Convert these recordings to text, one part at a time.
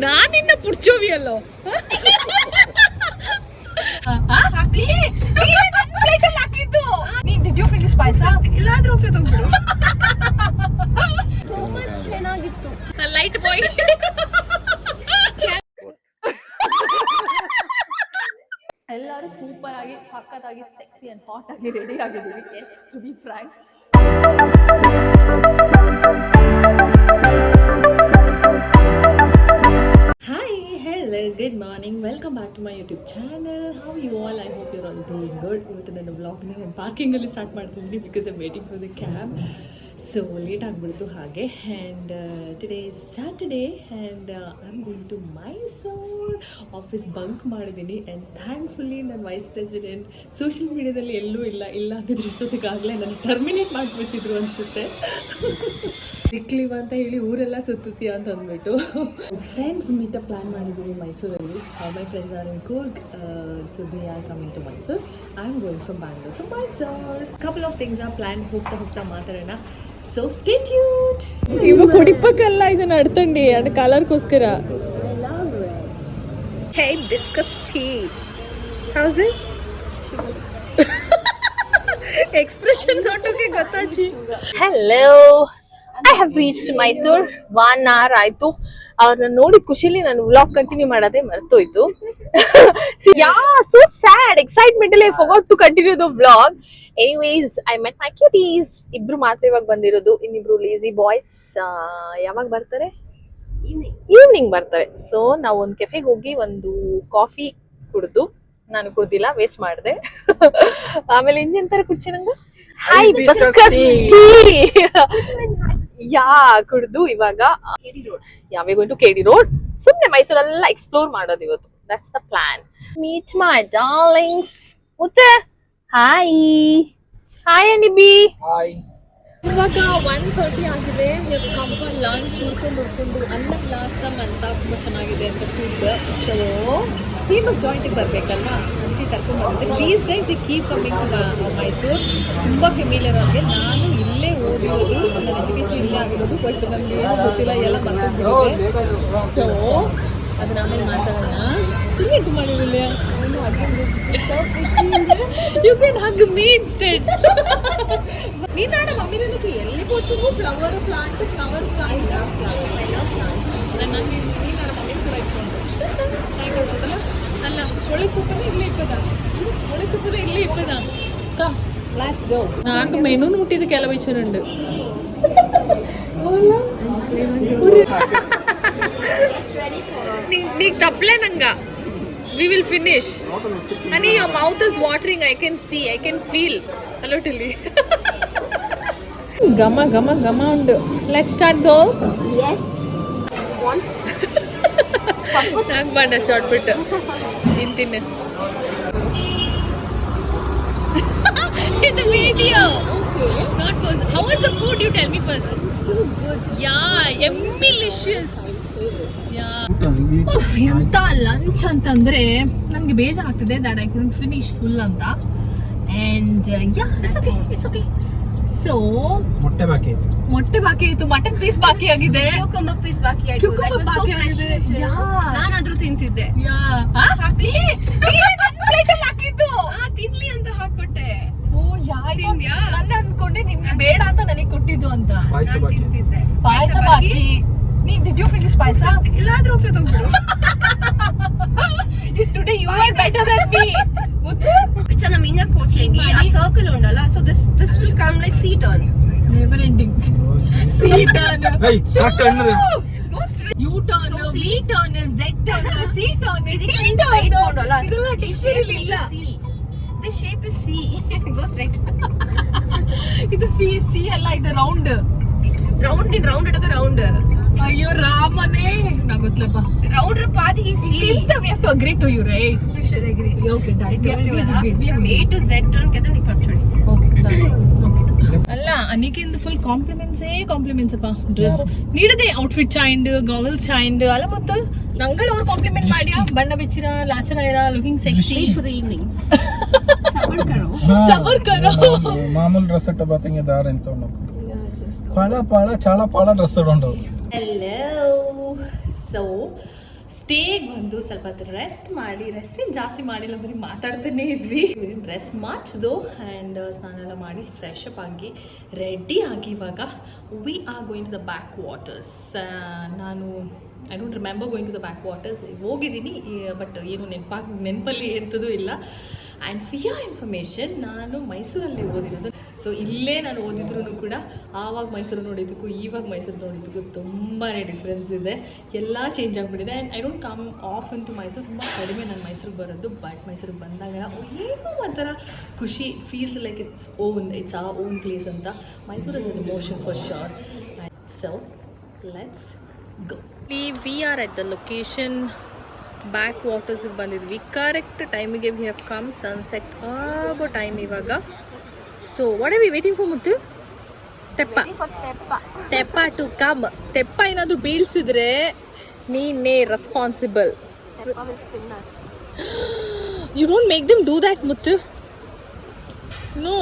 ನಾನಿನ್ನ ಪುಡ್ಚೋವಿಯಲ್ಲೋ ಪಾಯಸ ಎಲ್ಲಾದ್ರೂ ಹೋಗ್ಬಿಡು. ತುಂಬಾ ಚೆನ್ನಾಗಿತ್ತು. ಲೈಟ್ ಬಾಯ್ ಎಲ್ಲರೂ ಸೂಪರ್ ಆಗಿ ಸಖತ್ತಾಗಿ ಸೆಕ್ಸಿ ಅಂಡ್ ಹಾಟ್ ಆಗಿ ರೆಡಿ ಆಗಿದ್ದೀವಿ. Yes, to be frank. Good morning, welcome back to my YouTube channel. How you all? I hope you're all doing good. ಇವತ್ತು ನನ್ನ ವ್ಲಾಗ್ನ ನಾನು ಪಾರ್ಕಿಂಗಲ್ಲಿ ಸ್ಟಾರ್ಟ್ ಮಾಡ್ತಿದ್ದೀನಿ because I'm waiting for the cab. So late ಆಗಿಬಿಡ್ತು ಹಾಗೆ. And today is Saturday and I am going to Mysore. Office bunk ಮಾಡಿದ್ದೀನಿ and thankfully ನನ್ನ ವೈಸ್ ಪ್ರೆಸಿಡೆಂಟ್ ಸೋಷಿಯಲ್ ಮೀಡಿಯಾದಲ್ಲಿ ಎಲ್ಲೂ ಇಲ್ಲ ಅಂತಿದ್ರೆ ಇಷ್ಟೊತ್ತಿಗಾಗಲೇ ನಾನು ಟರ್ಮಿನೇಟ್ ಮಾಡಿಬಿಡ್ತಿದ್ರು ಅನಿಸುತ್ತೆ. ಸಿಕ್ಲಿವ ಅಂತ ಹೇಳಿ ಊರೆಲ್ಲ ಸುತ್ತೀಯ ಅಂತ ಅಂದ್ಬಿಟ್ಟು ಫ್ರೆಂಡ್ಸ್ ಮೀಟಪ್ ಪ್ಲಾನ್ ಮಾಡಿದ್ದೀವಿ ಮೈಸೂರಲ್ಲಿ. My friends are in Coorg, so they are coming to Mysore. I am going from Bangalore to Mysore. Couple of things are plan. ಹೋಗ್ತಾ ಮಾತಾಡೋಣ. So stay tuned. ಇವು ಕುಡಿಪಕ್ಕಲ್ಲ, ಇದನ್ನ ಅಡ್ತಂಡಿ ಅಂಡ್ ಕಲರ್ಗೋಸ್ಕರ. Hibiscus tea, how's it? Expression ನೋಟೋಕೆ ಗೊತ್ತಾಚಿ. Hello, I have reached Mysore. 1 hour ಆಯ್ತು. ಅವ್ರನ್ನ ನೋಡಿ ಖುಷಿಲಿ ನಾನು ವ್ಲಾಗ್ ಕಂಟಿನ್ಯೂ ಮಾಡೋದೇ ಮರ್ತೋಯ್ತು. Yeah, so sad. ಎಕ್ಸೈಟ್ಮೆಂಟ್ ಅಲ್ಲಿ I forgot to continue the vlog. Anyways, I met my cuties. ಇಬ್ರು ಮಾತ್ರ ಇವಾಗ ಬಂದಿರೋದು. ಇನ್ನಿಬ್ರು ಲೇಜಿ ಬಾಯ್ಸ್ ಯಾವಾಗ ಬರ್ತಾರೆ? ಈವ್ನಿಂಗ್ ಬರ್ತಾರೆ. ಸೊ ನಾವು ಒಂದು ಕೆಫೆಗೆ ಹೋಗಿ ಒಂದು ಕಾಫಿ ಕುಡಿದು, ನಾನು ಕುಡ್ದಿಲ್ಲ, ವೇಸ್ಟ್ ಮಾಡಿದೆ. ಆಮೇಲೆ ಇನ್ನೆಂತರ ಕುಡ್ಚಿ ನಂಗೆ ಹಾಯ್ ಬಿಸ್ಕಸ್ ಟೀ ಯಾ ಕುಡ್ದು ಇವಾಗ ಯಾವೇ ಗೋಯಿಂಗ್ ಟು KD ರೋಡ್. ಸುಮ್ಮನೆ ಮೈಸೂರೆಲ್ಲ ಎಕ್ಸ್ಪ್ಲೋರ್ ಮಾಡೋದು ಇವತ್ತು. That's the plan. Meet my darlings. ಮುತ್ತೆ ಹಾಯ್ ಹಾಯ್ ಅನಿಬಿ. ಇವಾಗ 1:30 ಆಗಿದೆ. ಲಂಚ್ ಹುಡ್ಕೊಂಡು ಅನ್ನ ಬ್ಲಾಸಮ್ ಅಂತ ತುಂಬ ಚೆನ್ನಾಗಿದೆ ಅಂತ ಫುಡ್. ಸೊ ಫೇಮಸ್ ಜಾಯಿಂಟಿಗೆ ಬರಬೇಕಲ್ವಾ, ಅದಕ್ಕೆ ಕರ್ಕೊಂಡು ಬಂದಿದ್ದೆ. These guys the keep coming to Mysuru. ತುಂಬ ಫೆಮಿಲಿಯರ್ ಆಗಿ. ನಾನು ಇಲ್ಲೇ ಓದಿರೋದು, ನನ್ನ ಎಜುಕೇಷನ್ ಇಲ್ಲೇ ಆಗಿರೋದು, ಬಟ್ ನನಗೆ ಏನು ಗೊತ್ತಿಲ್ಲ, ಎಲ್ಲ ಮರ್ತೋಗ್ಬಿಟ್ಟಿದೆ. ಸೊ ಅದನ್ನ ಆಮೇಲೆ ಮಾತಾಡೋಣ. ಇಲ್ಲಿ ತುಂಬ you can hug me instead. ನೀನಾಡ ಮಮ್ಮಿ ನನಗೆ ಎಲ್ಲಿ ಕೊಚ್ಚು ಫ್ಲವರ್ ಪ್ಲಾಂಟ್ ನನ್ನ ನೀನಾಡ ಮಮ್ಮಿ ಕೂಡ ಇಟ್ಕೊಂಡು ಅಲ್ಲ ಒಳಗೆ ಕೂಪನೆ ಇಲ್ಲೇ ಇಪ್ಪದ ಕಮ್ ಲೆಟ್ಸ್ ಗೋ. నాకు మెనూ నూటిది కెలవిచ్చనుండు. నీకు తప్పలేనంగా. We will finish. Honey, your mouth is watering. I can see. I can feel. Hello, Tilly. Gama undu. Let's start, go. Yes. Once. Nag banda short bit. Tinne. It's a video. Okay. Not pause. How was the food? You tell me first. It's so good. Yeah, yummy-licious. ಎಂತ lunch ಅಂತಂದ್ರೆ ನಮ್ಗೆ ಬೇಜಾರಾಗ್ತಿದೆ that I couldn't finish full ಅಂತ. And yeah, it's okay. So ಮೊಟ್ಟೆ ಬಾಕಿ ಆಯ್ತು, mutton piece ಬಾಕಿ ಆಗಿದೆ, ಕ್ಯೂಕಂಬರ್ ಪೀಸ್ ಬಾಕಿ ಆಯ್ತು. ನಾನಾದ್ರೂ ತಿಂತಿದ್ದೆ. ಹಾಕಿದ್ದು ತಿನ್ಲಿ ಅಂತ ಹಾಕೊಟ್ಟೆ. ಓ ಯಾ, ನನ್ನ ಅನ್ಕೊಂಡೆ ನಿಮ್ಗೆ ಬೇಡ ಅಂತ ನನಗೆ ಕೊಟ್ಟಿದ್ದು ಅಂತ. ತಿಂತಿದ್ದೆ ಪಾಯಸ ಬಾಕಿ. Did you finish paisa? ಎಲ್ಲಾದ್ರೂ ಹೋಗ್ಬಿಡು. Today you are better than me. Chana meena coaching a circle undala, so this will come like C turn. Never ending. C turn. Hey, turn. U turn, V turn, Z turn, C turn, D turn. ಇದೆಲ್ಲ dictionary ಇಲ್ಲ. The shape is C. Go straight. ಇದು C ಅಲ್ಲ, ಇದು round. Round ಇಡಕ round. ಅಯ್ಯೋ ರಾಮನೇ, ನಂಗೆ ಗೊತ್ತಲಪ್ಪ. Round ಪಾದಿ ಸಿ. We have to agree to you, right? You should agree. Okay, done. We have agreed. From A to Z turn कहते नहीं पढ़ छोड़ी. Okay, done. Okay. ಅಲ್ಲ ಅನಿಕಿಂದು ಫುಲ್ ಕಾಂಪ್ಲಿಮೆಂಟ್ಸ್ ಅಪ್ಪ. ಡ್ರೆಸ್ ನೀಡದೆ, ಔಟ್ಫಿಟ್ ಚೈಂಡ್, ಗಾಗಲ್ಸ್ ಚೈಂಡ್ ಅಲ್ಲ. ಮತ್ತು ನಂಗಳು ಅವ್ರು ಕಾಂಪ್ಲಿಮೆಂಟ್ ಮಾಡ್ಯಾ, ಬಣ್ಣ ಬೆಚ್ಚಿರ, ಲಾಚನ ಇರ, looking sexy for the evening. ಸಬರ್ ಕರೋ. ಮಾಮೂಲು ಡ್ರೆಸ್ ಅಟ್ಟ ಬಾತಿಂಗ್ ದಾರ ಅಂತ ಉಂಟು. ಪಾಳ ಚಾಳ ಪಾಳ ಡ್ರೆಸ್ ಉಂಟು. Hello. So ಸ್ಟೇಗೆ ಬಂದು ಸ್ವಲ್ಪ ಹೊತ್ತು ರೆಸ್ಟ್ ಮಾಡಿ, ರೆಸ್ಟ್ ಏನು ಜಾಸ್ತಿ ಮಾಡಿಲ್ಲ, ಬರೀ ಮಾತಾಡ್ತಾನೆ ಇದ್ವಿ. ರೆಸ್ಟ್ ಮಾಡಿಸಿದು ಆ್ಯಂಡ್ ಸ್ನಾನ ಎಲ್ಲ ಮಾಡಿ ಫ್ರೆಶ್ ಅಪ್ ಆಗಿ ರೆಡಿ ಆಗಿ ಇವಾಗ we are going to the backwaters. ನಾನು I don't remember going to the backwaters. ಹೋಗಿದ್ದೀನಿ ಬಟ್ ಏನು ನೆನಪಲ್ಲಿ ಎಂಥದ್ದು ಇಲ್ಲ. ಆ್ಯಂಡ್ ಫಿಯರ್ ಇನ್ಫಾರ್ಮೇಷನ್, ನಾನು ಮೈಸೂರಲ್ಲೇ ಓದಿರೋದು. ಸೊ ಇಲ್ಲೇ ನಾನು ಓದಿದ್ರು ಕೂಡ ಆವಾಗ ಮೈಸೂರು ನೋಡಿದ್ದಕ್ಕೂ ಇವಾಗ ಮೈಸೂರು ನೋಡಿದ್ದಕ್ಕೂ ತುಂಬಾ ಡಿಫ್ರೆನ್ಸ್ ಇದೆ. ಎಲ್ಲ ಚೇಂಜ್ ಆಗಿಬಿಟ್ಟಿದೆ. And I don't come often to Mysuru. ತುಂಬ ಕಡಿಮೆ ನಾನು ಮೈಸೂರಿಗೆ ಬರೋದು. ಬಟ್ ಮೈಸೂರಿಗೆ ಬಂದಾಗ ಏನೋ ಒಂಥರ ಖುಷಿ, feels like it's a own place ಅಂತ. Mysore is an emotion for sure. So let's go. We are at the location. Back ವಾಟರ್ಸ್ಗೆ ಬಂದಿದ್ವಿ. ಕರೆಕ್ಟ್ ಟೈಮಿಗೆ ವಿ ಹ್ಯಾವ್ ಕಮ್. ಸನ್ಸೆಟ್ ಆಗೋ ಟೈಮ್ ಇವಾಗ. So what are we waiting for ಮುತ್ತು? ತೆಪ್ಪ to come. ತೆಪ್ಪ ಏನಾದರೂ ಬೀಳ್ಸಿದ್ರೆ ನೀನೇ responsible. You don't make them do that ಮುತ್ತು. ನೋ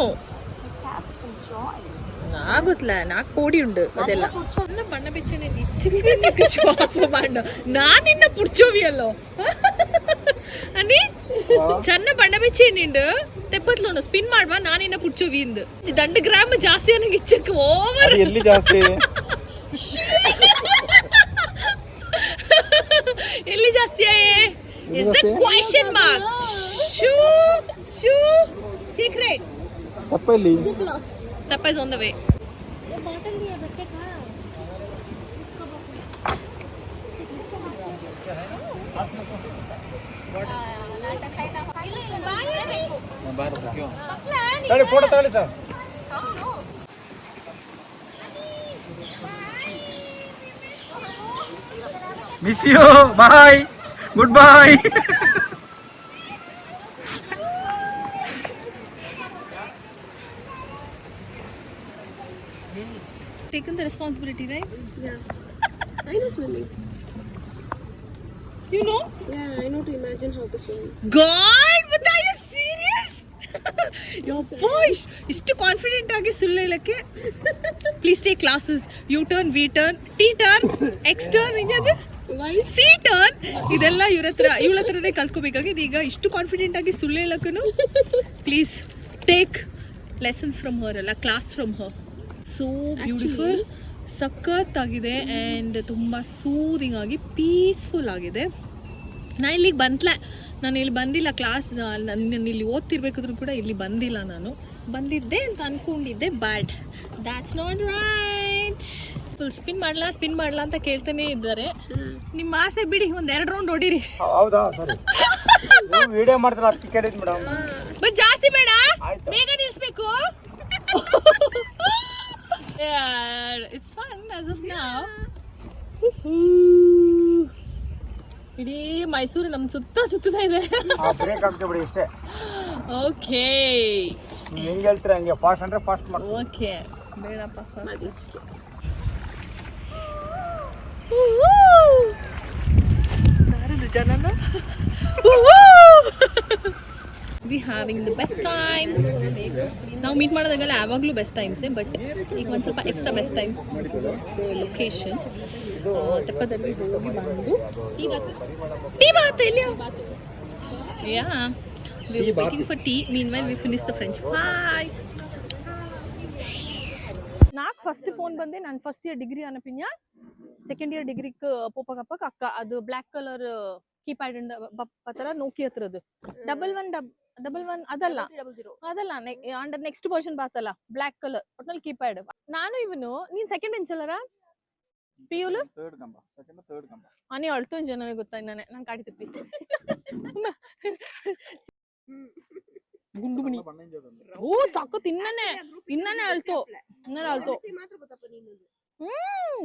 ആകുത്തില്ല നാക്ക് പോടിയുണ്ട് അതെല്ലാം പണ്ണ പിച്ചനെ ഞാൻ നിന്നെ പുടിച്ചോവിയല്ലോ అని చెన్న బండ పిచ్చేయండి తెప్పట్లో స్పిన్ ಮಾಡ್ವಾ ನಾನು ನಿನ್ನ పుడిచోవి ಇಂದು 2 ಗ್ರಾಮ್ ಜಾಸ್ತಿ ನನಗೆ ಇಚ್ಚಕ್ಕೆ ಓವರ್ ಎಲ್ಲಿ ಜಾಸ್ತಿ ಎಲ್ಲಿ ಜಾಸ್ತಿ is the question mark. ಶೂ ಸೀಕ್ರೆಟ್ ತಪ್ಪಲ್ಲಿ Tapa is on the way. Photo ತಗೊಳ್ಳಿ sir. Miss you. Bye. Good bye. Taken the responsibility, right? Yeah. I know swimming. You know? Yeah, I know to imagine how to swim. God, but are you serious? Your boys, ಇಷ್ಟು confident ಆಗಿ ಸುಳ್ಳೇಳಕ್ಕೆ. Please take classes. U turn, V turn, T turn, X turn, ಇಂಗದು C turn. ಇದೆಲ್ಲ ಇವಳ ಹತ್ರನೇ ಕಲ್ತ್ಕೋಬೇಕಾಗಿದೆ. ಈಗ ಇಷ್ಟು confident ಆಗಿ ಸುಳ್ಳೇಳಕ್ಕೂ please take lessons from her, ಅಲ್ಲ class from her. So beautiful, ಸಖತ್ತಾಗಿದೆ ಆ್ಯಂಡ್ ತುಂಬ ಸೂದಿಂಗ್ ಆಗಿ ಪೀಸ್ಫುಲ್ ಆಗಿದೆ. ನಾನು ಇಲ್ಲಿಗೆ ನಾನು ಇಲ್ಲಿ ಬಂದಿಲ್ಲ. ಕ್ಲಾಸ್ ನಾನು ಇಲ್ಲಿ ಓದ್ತಿರ್ಬೇಕಾದ್ರೂ ಕೂಡ ಇಲ್ಲಿ ಬಂದಿಲ್ಲ. ನಾನು ಬಂದಿದ್ದೆ ಅಂತ ಅಂದ್ಕೊಂಡಿದ್ದೆ, but that's not right. Full spin ಮಾಡಲ ಅಂತ ಕೇಳ್ತಾನೆ ಇದ್ದಾರೆ. ನಿಮ್ಮ ಆಸೆ ಬಿಡಿ, ಒಂದು 2 ರೌಂಡ್ ಹೊಡೀರಿ. ಹೌದಾ ಸರಿ. ವಿಡಿಯೋ ಮಾಡ್ತಾರ ಟಿಕೆಟ್ ಐತಿ ಮೇಡಮ್. ಬಟ್ ಜಾಸ್ತಿ ಬೇಡ, ಬೇಗ ನಿಲ್ಲಿಸ್ಬೇಕು. It's fun as of now. ಇಡೀ ಮೈಸೂರು ನಮ್ಮ ಸುತ್ತದ ಇದೆ. ಬ್ರೇಕ್ ಆಗ್ತದೆ ಬಿಡಿ ಇಷ್ಟೇ. ಓಕೆ, ನೀವು ಹೆಂಗೆ ಹೇಳ್ತೀರಾ ಹಂಗೆ. ಫಾಸ್ಟ್ ಅಂದ್ರೆ ಫಾಸ್ಟ್ ಮಾಡಿ. ಓಕೆ, ಬೇಡಪ್ಪ ಫಾಸ್ಟ್. ಯಾರದು ಜನನ? We having the best times. ನಾವು ಮೀಟ್ ಮಾಡೋದಾಗಲ್ಲ ಯಾವಾಗಲೂ ಬೆಸ್ಟ್ ಟೈಮ್ಸೇ, ಬಟ್ ಈಗ ಒಂದು ಸ್ವಲ್ಪ extra best times because of the location. ತೆಪ್ಪದಲ್ಲಿ ಹೋಗಿ ಬಂದು ಟೀ ಬಾತ್ ಇಲ್ಲಿ. Yeah, we are waiting for tea. Meanwhile we finish the French fries. నాకు ఫస్ట్ ఫోన్ బందే. ನಾನು ಫಸ್ಟ್ ಇಯರ್ ಡಿಗ್ರಿ ಅನಪಿನ್ಯ, ಸೆಕೆಂಡ್ ಇಯರ್ ಡಿಗ್ರಿಕ್ ಪೋಪಕಪ್ಪಕ್ಕೆ ಅಕ್ಕ ಅದು ಬ್ಲ್ಯಾಕ್ ಕಲರ್ ಕೀಪ್ಯಾಡ್ ಪತ್ರ ನೋಕಿ ಹತ್ರದ್ದು 1111 ಅದಲ್ಲ ಅಂಡರ್ ನೆಕ್ಸ್ಟ್ ವರ್ಷನ್ ಬಾತಲ್ಲ ಬ್ಲ್ಯಾಕ್ ಕಲರ್ ಒಟ್ನಲ್ಲಿ ಕೀಪ್ಯಾಡ್. ನಾನು ಇವನು ನೀನ್ ಸೆಕೆಂಡ್ ಬೆಂಚಲ್ಲರ ಪಿಯುಲು ಅನಿ ಅಳ್ತು ನನಗೆ ಗೊತ್ತಾ. ನಾನು ಕಾಡಿತಿರ್ತಿ ಗುಂಡು ಮಣಿ. ಓ ಸಾಕು, ತಿನ್ನನೆ ಅಳ್ತು.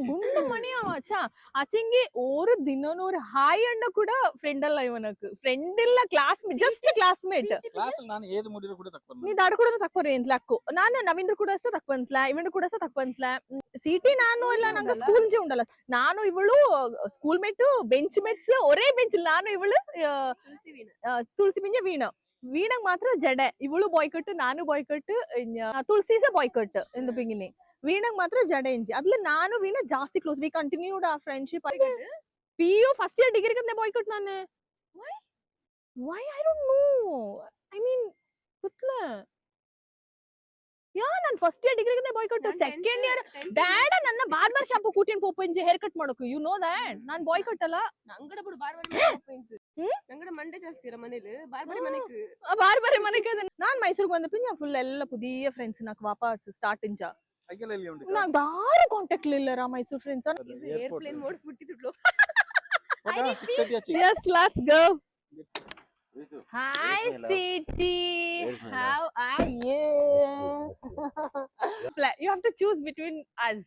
ಗುಂಡು ಮಣಿ ಅವ ಅಚಂಗಿ ಓರು ದಿನನೂರು ಹಾಯ್ ಅಣ್ಣ ಕೂಡ ಫ್ರೆಂಡ್ ಅಲ್ಲ ಇವನಕ್. ಫ್ರೆಂಡ್ ಇಲ್ಲ, ಕ್ಲಾಸ್ ಜಸ್ಟ್ ಕ್ಲಾಸ್ಮೇಟ್. ನೀ ದಾಡ ಕೂಡ ತಕ್ಕೋರಿ ಅಂತ ಲಕ್ಕು. ನಾನು ನವೀಂದ್ರ ಕೂಡ ತಕ್ಕೊಂತಲ, ಇವಂದ್ರ ಕೂಡ ತಕ್ಕೊಂತಲ. ಸಿಟಿ ನಾನು ಎಲ್ಲ ನಂಗೆ ಸ್ಕೂಲ್ ಉಂಡಲ್ಲ. ನಾನು ಇವಳು ಸ್ಕೂಲ್ ಮೇಟ್, ಬೆಂಚ್ ಮೇಟ್ಸ್ ಒರೇ ಬೆಂಚ್. ನಾನು ಇವಳು ತುಳಸಿ ಪಿಂಜ ವೀಣಗ್ ಮಾತ್ರ ಜಡೆ. ಇವಳು ಬಾಯ್ ಕಟ್, ನಾನು boy cut. Tulasi boy cut in the beginning. ವೀಣಗ್ ಮಾತ್ರ ಜಡೆ ಇಂಜಿ. ಅದ್ಲ ನಾನು ವೀಣ ಜಾಸ್ತಿ close. We continued a friendship. PU first year degree ಕಂತೆ ಬಾಯ್ಕಟ್ ನಾನೇ. Why? I don't know. I mean, ಗೊತ್ತಿಲ್ಲ. ಯಾ ನಾನು ಫಸ್ಟ್ ಇಯರ್ ಡಿಗ್ರಿ ಕಂತೆ ಬಾಯ್ಕಟ್ ಸೆಕೆಂಡ್ ಇಯರ್ ಡ್ಯಾಡ ನನ್ನ ಬಾರ್ಬರ್ ಶಾಪ್ ಕೂಟಿನ್ ಪೋಪಂಜಿ ಹೇರ್ ಕಟ್ ಮಾಡೋಕು ಯು ನೋ ದಟ್ ನಾನು ಬಾಯ್ಕಟ್ ಅಲ್ಲ ನಂಗಡ ಬಿಡು ಬಾರ್ಬರಿ ಪೋಪಂಜಿ ನಂಗಡ ಮಂಡೆ ಜಾಸ್ತಿ ಇರ ಮನೇಲಿ ಬಾರ್ಬರಿ ಮನೆಗೆ ನಾನ್ ಮೈಸೂರಿಗೆ ಬಂದ ಪಿಂಜ ಫುಲ್ ಎಲ್ಲ ಪುದಿಯ ಫ್ರೆಂಡ್ಸ್ ನಾಕ್ ವಾಪಸ್ ಸ್ಟಾರ್ಟ್ ಇಂಜ ಐಕೆಲ್ಲ ಇಲ್ಲಿ ಉಂಟು ನಾಕ್ ದಾರು ಕಾಂಟ್ಯಾಕ್ಟ್ ಇಲ್ಲರ ಮೈಸೂರು ಫ್ರೆಂಡ್ಸ್ ಇದು ಏರ್ಪ್ಲೇನ್ ಮೋಡ್ ಬಿಟ್ಟಿದ್ಲು 6:30 ಆಚೆ yes let's go hi city how are you you have to choose between us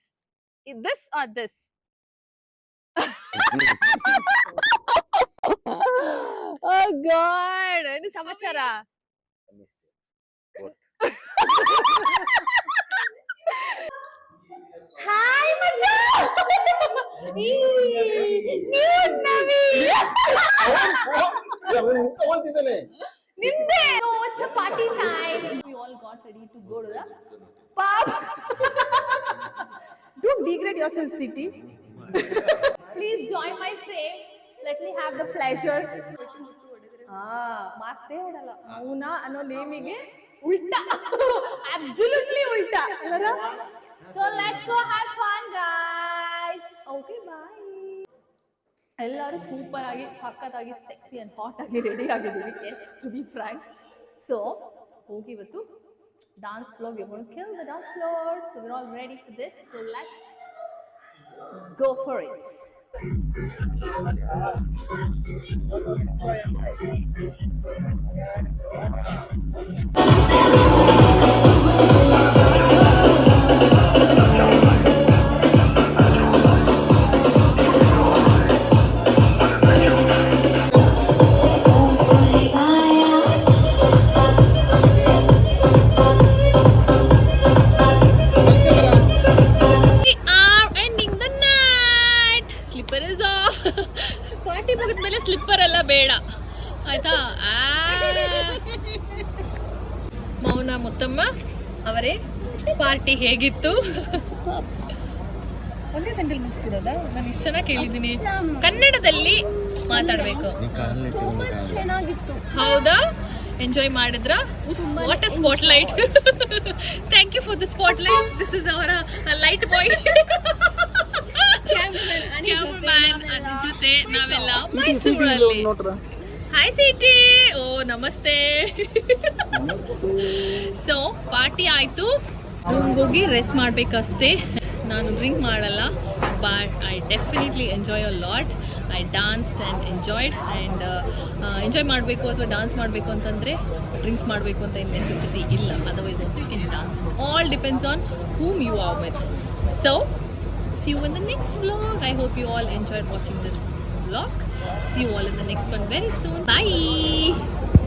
this or this oh god ini ಸಮಾಚಾರ hi ಮಜಾ ನಿಂದೆ no it's a party time we all got ready to go to the pub don't degrade yourself city please join my frame let me have the pleasure ಮಾತೇ ಹೊಡಲ್ಲ ಮೌನ ಅನ್ನೋ ನೇಮಿಗೆ ಉಲ್ಟಾ absolutely ಉಲ್ಟಾ ಅಲ್ಲರ so let's go have fun guys okay bye ಎಲ್ಲರೂ super ಆಗಿ ಸಖತ್ತಾಗಿ sexy and hot ಆಗಿ ರೆಡಿ ಆಗಿದ್ದೀವಿ yes to be frank so ಹೋಗಿ ಇವತ್ತು dance floor we gonna kill the dance floor so we are all ready for this so let's go for it party ಮುಗಿದ ಮೇಲೆ slipper ಎಲ್ಲ ಬೇಡ ಆಯ್ತಾ ಮೌನ ಮುತ್ತಮ್ಮ ಅವರೇ ಪಾರ್ಟಿ ಹೇಗಿತ್ತು ಒಂದೇ ಸೆಂಟೆಲ್ ಮುಗಿಸ್ಬಿಡೋದಾ ನಾನು ಇಷ್ಟು ಚೆನ್ನಾಗಿ ಕೇಳಿದ್ದೀನಿ ಕನ್ನಡದಲ್ಲಿ ಮಾತಾಡಬೇಕು ತುಂಬಾ ಚೆನ್ನಾಗಿತ್ತು ಹೌದಾ ಎಂಜಾಯ್ ಮಾಡಿದ್ರ what a spotlight thank you for the spotlight this is our light boy cameraman ಜೊತೆ ನಾವೆಲ್ಲ ಮೈಸೂರಲ್ಲಿ ಹಾಯ್ ಸಿಟಿ ಓ ನಮಸ್ತೆ ಸೊ ಪಾರ್ಟಿ ಆಯ್ತು ರೂಮ್ಗೆ ಹೋಗಿ ರೆಸ್ಟ್ ಮಾಡ್ಬೇಕಷ್ಟೇ ನಾನು ಡ್ರಿಂಕ್ ಮಾಡಲ್ಲ but I definitely enjoy a lot I ಡಾನ್ಸ್ಡ್ and enjoyed and enjoy ಮಾಡಬೇಕು ಅಥವಾ ಡಾನ್ಸ್ ಮಾಡಬೇಕು ಅಂತಂದರೆ ಡ್ರಿಂಕ್ಸ್ ಮಾಡಬೇಕು ಅಂತ ಏನು ನೆಸೆಸಿಟಿ ಇಲ್ಲ otherwise also you can dance all depends on whom you are with so see you in the next vlog I hope you all enjoyed watching this vlog see you all in the next one very soon bye